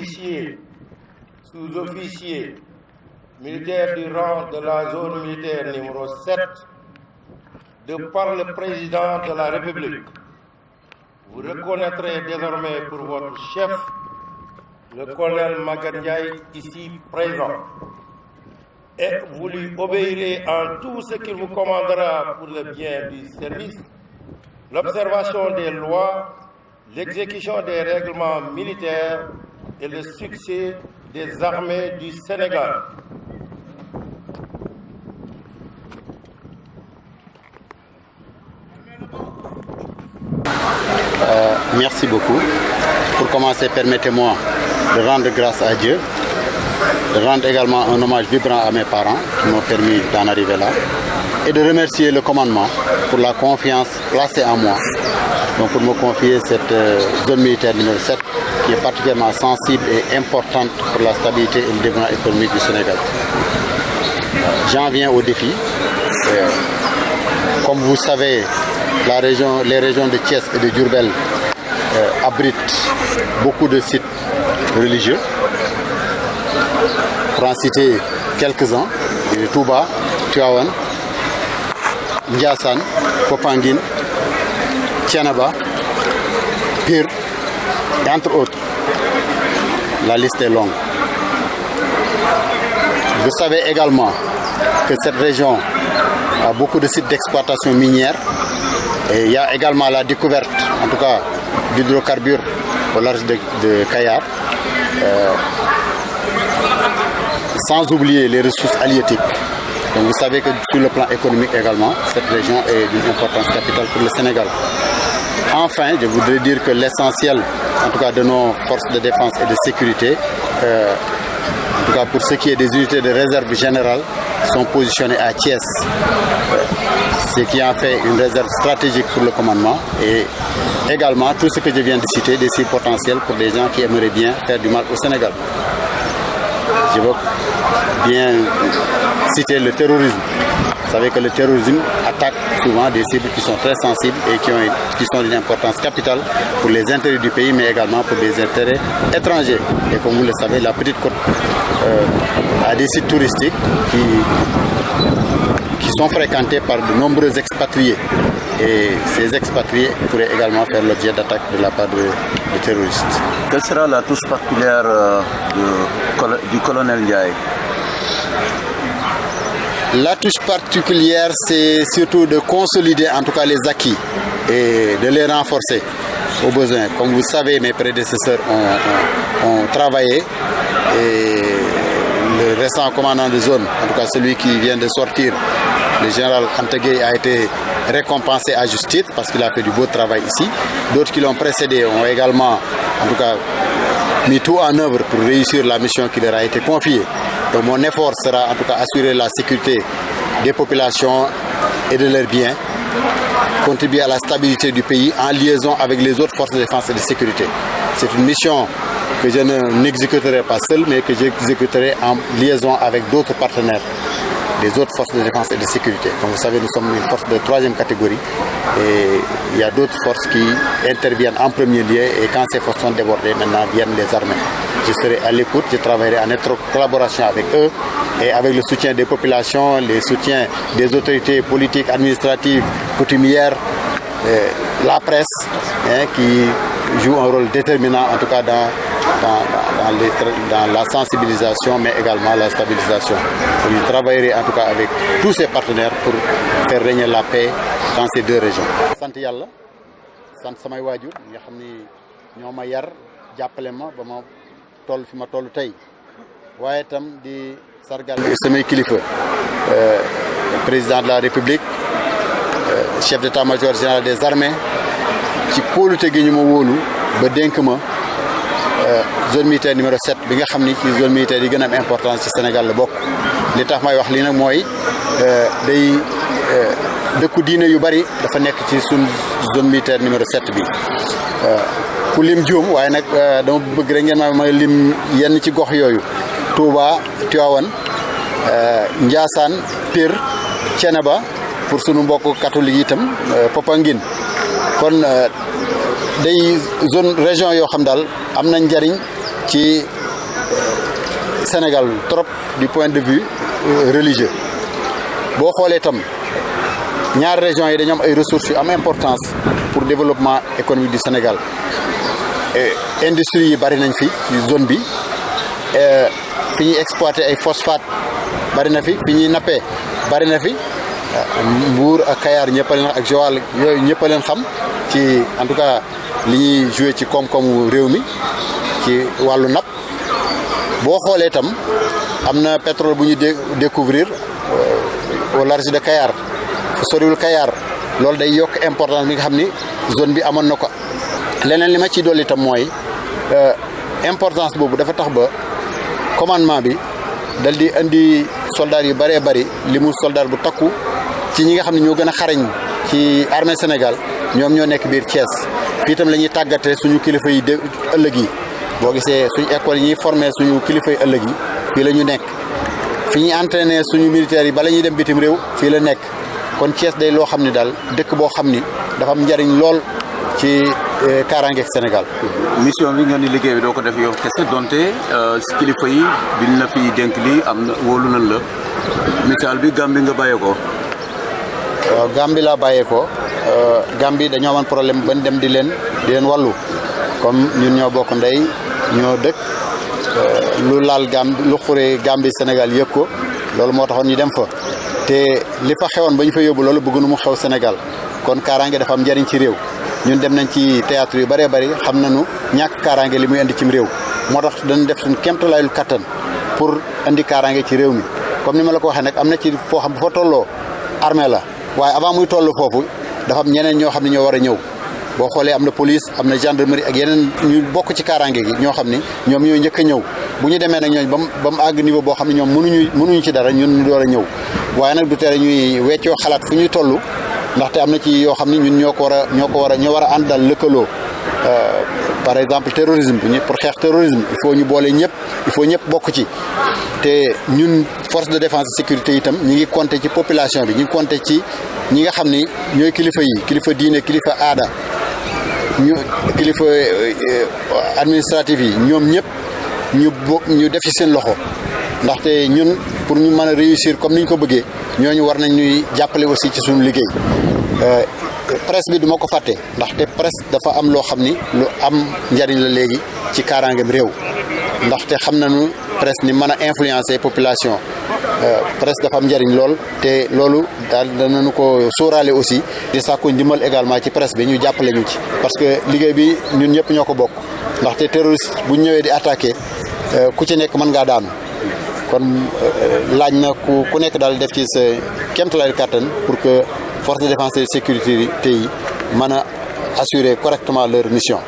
officiers, sous-officiers, militaires du rang de la zone militaire numéro 7, de par le président de la République, vous reconnaîtrez désormais pour votre chef, le colonel Maguette Ndiaye, ici présent. Et vous lui obéirez en tout ce qu'il vous commandera pour le bien du service, l'observation des lois, l'exécution des règlements militaires et le succès des armées du Sénégal. Merci beaucoup. Pour commencer, permettez-moi de rendre grâce à Dieu, de rendre également un hommage vibrant à mes parents qui m'ont permis d'en arriver là, et de remercier le commandement pour la confiance placée en moi, donc pour me confier cette zone militaire numéro 7 qui est particulièrement sensible et importante pour la stabilité et le développement économique du Sénégal. J'en viens au défi. Comme vous savez, les régions de Thiès et de Diourbel abritent beaucoup de sites religieux. Pour en citer quelques-uns, Touba, Tivaouane, Ndiassane, Popenguine, Thiénaba, Pire, et entre autres. La liste est longue. Vous savez également que cette région a beaucoup de sites d'exploitation minière et il y a également la découverte, en tout cas, d'hydrocarbures au large de Kayar, sans oublier les ressources halieutiques. Donc vous savez que sur le plan économique également, cette région est d'une importance capitale pour le Sénégal. Enfin, je voudrais dire que l'essentiel, en tout cas de nos forces de défense et de sécurité, en tout cas pour ce qui est des unités de réserve générale, sont positionnées à Thiès, ce qui en fait une réserve stratégique pour le commandement et également tout ce que je viens de citer, des sites potentiels pour des gens qui aimeraient bien faire du mal au Sénégal. Je veux bien citer le terrorisme. Vous savez que le terrorisme attaque souvent des cibles qui sont très sensibles et qui sont d'une importance capitale pour les intérêts du pays, mais également pour des intérêts étrangers. Et comme vous le savez, la Petite Côte a des sites touristiques qui sont fréquentés par de nombreux expatriés. Et ces expatriés pourraient également faire l'objet d'attaques de la part de terroristes. Quelle sera la touche particulière du colonel Ndiaye? La touche particulière, c'est surtout de consolider en tout cas les acquis et de les renforcer au besoin. Comme vous savez, mes prédécesseurs ont travaillé et le récent commandant de zone, en tout cas celui qui vient de sortir, le général Antegué, a été récompensé à juste titre parce qu'il a fait du beau travail ici. D'autres qui l'ont précédé ont également, en tout cas, mis tout en œuvre pour réussir la mission qui leur a été confiée. Donc mon effort sera en tout cas assurer la sécurité des populations et de leurs biens, contribuer à la stabilité du pays en liaison avec les autres forces de défense et de sécurité. C'est une mission que je n'exécuterai pas seul, mais que j'exécuterai en liaison avec d'autres partenaires, les autres forces de défense et de sécurité. Comme vous savez, nous sommes une force de 3e catégorie et il y a d'autres forces qui interviennent en premier lieu et quand ces forces sont débordées, maintenant viennent les armées. Je serai à l'écoute, je travaillerai en étroite collaboration avec eux et avec le soutien des populations, le soutien des autorités politiques, administratives, coutumières, la presse, qui joue un rôle déterminant en tout cas dans la sensibilisation mais également la stabilisation. Je travaillerai en tout cas avec tous ces partenaires pour faire régner la paix dans ces deux régions. Sant Yàlla, sant samay waajur nga xam ni ñoo ma yar jàppale ma ba ma toll fi ma toll tey waaye itam di sargal samay kilifa président de la République, chef d'état-major général des armées ci kóolute gi ñu ma wóolu ba dénk ma zone militaire numéro 7 bi nga xam ni ci zone militaire yi gën a am importance ci Sénégal la bokk. Li tax may wax lii nag mooy day dëkku diine yu bari dafa nekk ci suñ zone militaire numéro 7 bi ku lim juum waaye nag dama bëgg rek ngeen ma lim yenn ci gox yooyu: Touba, Tivaouane, Ndiassane, Pire, Thiénaba pour sunu mbokk catholique yi itam, Popenguine. Kon day zone région yoo xam daal am na njariñ ci Sénégal trop du point de vue religieux boo xoolee tam ñaari régions yi dañoo am ay ressources yu am importance pour développement économique du Sénégal industrie yi bari nañ fi ci zone bi fi ñuy exploiter ay phosphate bari na fi ñuy nappee bari na fi Mbour ak Kayar ñëpp a leen ak Joal yooyu ñëpp a leen xam ci en tout cas li ñuy joué ci koom-koomu réew mi ci wàllu napp boo xoolee itam am na pétrole bu ñu découvrir au large de Kayar soriwul Kayar loolu day yokk importance bi nga xam ni zone bi amoon na ko leneen li ma ciy dolli itam mooy importance boobu dafa tax ba commandement bi dal di indi soldats yu bëree bëri li mu soldat bu takku ci ñi nga xam ne ñoo gën a xarañ ci armée Sénégal ñoom ñoo nekk biir Thiès fii itam la ñuy tàggate suñu kilifa yi de ëllëg yi boo gisee suñu école yi ñuy formé suñu kilifa yi ëllëg yi fii la ñu nekk fi ñuy entraîné suñu militaires yi bala ñuy dem bitim réew fii la nekk kon Thiès day loo xam ne daal dëkk boo xam ni dafa am njariñ lool ci kaaraangeeg Sénégal. mission bi ngeen di liggéey bi doo ko def yow kese donte si kilifa yi biñ la fi dénk lii am na wóolu nañ la misaal bi Gambie nga bàyyeekoo. waaw Gambie laa bàyyeekoo Gambie dañoo amoon problème ban dem di leen wàllu comme ñun ñoo bokk ndey ñoo dëkk lu laal Gambie lu xuree Gambie Sénégal yëg ko loolu moo taxoon ñu dem fa te li fa xewoon ba ñu fa yóbbu loolu bëgg nu mu xew Sénégal kon kaaraange dafa am njariñ ci réew. ñun dem nañ ci théâtre yu bëree bëri xam nañu ñàkk kaaraange li muy indi cim réew moo tax dañu def suñ kéemtalaayul kattan pour indi kaaraange ci réew mi comme ni ma la ko waxee nag am na ci foo xam bu fa tolloo armée la waaye avant muy toll foofu dafa am ñeneen ñoo xam ne ñoo war a ñëw boo xoolee am na police am na gendarmerie ak yeneen ñu bokk ci kaaraange gi ñoo xam ni ñoom ñooy njëkk a ñëw bu ñu demee nag ñooñ ba mu àgg niveau boo xam ne ñoom mënuñu ci dara ñun ñu door a ñëw waaye nag du tere ñuy weccoo xalaat fu ñuy toll ndaxte am na ci yoo xam ni ñun ñoo war a ànd daal lëkkaloo par exemple terrorisme pour xeex terrorisme il faut ñu boole ñëpp il faut ñëpp bokk ci te ñun force de défense et sécurité itam ñi ngi compter ci population bi ñi ngi compter ci ñi nga xam ni ñooy kilifa yi kilifa diine kilifa aada kilifa administratif yi ñoom ñëpp ñu def ci seen loxo ndaxte ñun pour ñu mën a réussir comme ni ñu ko bëggee ñooñu war nañ ñuy jàppale aussi ci suñu liggéey presse bi duma ko fàtte ndaxte presse dafa am loo xam ni lu am njariñ la léegi ci kaaraangeem réew ndaxte xam nañu presse ni mën a influencer population presse dafa am njariñ lool te loolu daal danañu ko sóoraale aussi di sàkku ndimbal également ci presse bi ñu jàppale ñu ci parce que liggéey bi ñun ñëpp ñoo ko bokk ndaxte terroriste bu ñëwee di attaqué ku ci nekk mën ngaa daanu kon laaj na ku nekk daal def ci sa kéemtalaay kàttan pour que force de défense et de sécurité yi mën a assurer correctement leur mission